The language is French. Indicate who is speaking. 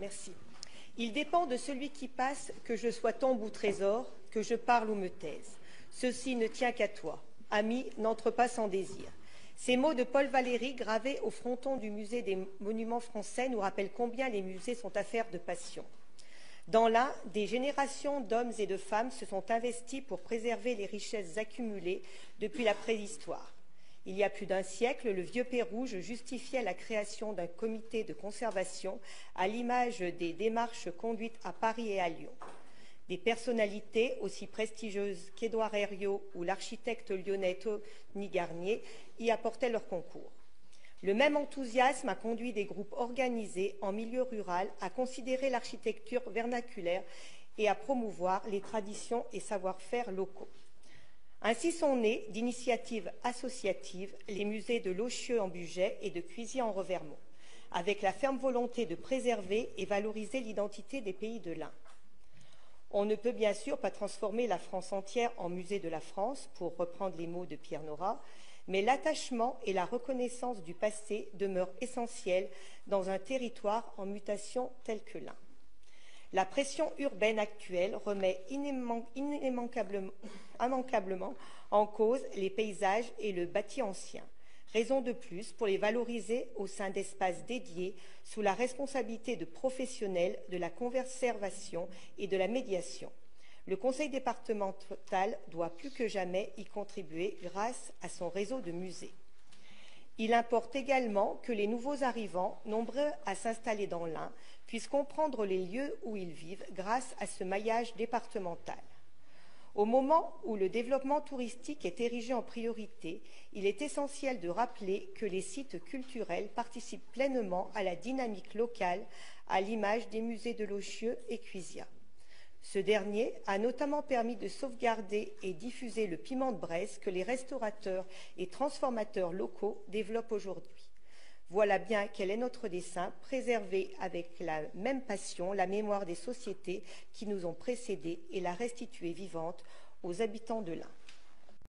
Speaker 1: Merci. Il dépend de celui qui passe que je sois tombe ou trésor, que je parle ou me taise. Ceci ne tient qu'à toi. Ami, n'entre pas sans désir. Ces mots de Paul Valéry, gravés au fronton du musée des monuments français, nous rappellent combien les musées sont affaires de passion. Dans l'un, des générations d'hommes et de femmes se sont investis pour préserver les richesses accumulées depuis la préhistoire. Il y a plus d'un siècle, le vieux Pérouge justifiait la création d'un comité de conservation à l'image des démarches conduites à Paris et à Lyon. Des personnalités aussi prestigieuses qu'Édouard Herriot ou l'architecte lyonnais Tony Garnier y apportaient leur concours. Le même enthousiasme a conduit des groupes organisés en milieu rural à considérer l'architecture vernaculaire et à promouvoir les traditions et savoir-faire locaux. Ainsi sont nés d'initiatives associatives les musées de Lochieu en Bugey et de Cuisiat en Revermont, avec la ferme volonté de préserver et valoriser l'identité des pays de l'Ain. On ne peut bien sûr pas transformer la France entière en musée de la France, pour reprendre les mots de Pierre Nora, mais l'attachement et la reconnaissance du passé demeurent essentiels dans un territoire en mutation tel que l'Ain. La pression urbaine actuelle remet immanquablement en cause les paysages et le bâti ancien. Raison de plus pour les valoriser au sein d'espaces dédiés sous la responsabilité de professionnels de la conservation et de la médiation. Le conseil départemental doit plus que jamais y contribuer grâce à son réseau de musées. Il importe également que les nouveaux arrivants, nombreux à s'installer dans l'Ain, puissent comprendre les lieux où ils vivent grâce à ce maillage départemental. Au moment où le développement touristique est érigé en priorité, il est essentiel de rappeler que les sites culturels participent pleinement à la dynamique locale, à l'image des musées de Lochieu et Cuisiat. Ce dernier a notamment permis de sauvegarder et diffuser le piment de Bresse que les restaurateurs et transformateurs locaux développent aujourd'hui. Voilà bien quel est notre dessein, préserver avec la même passion la mémoire des sociétés qui nous ont précédés et la restituer vivante aux habitants de l'Ain.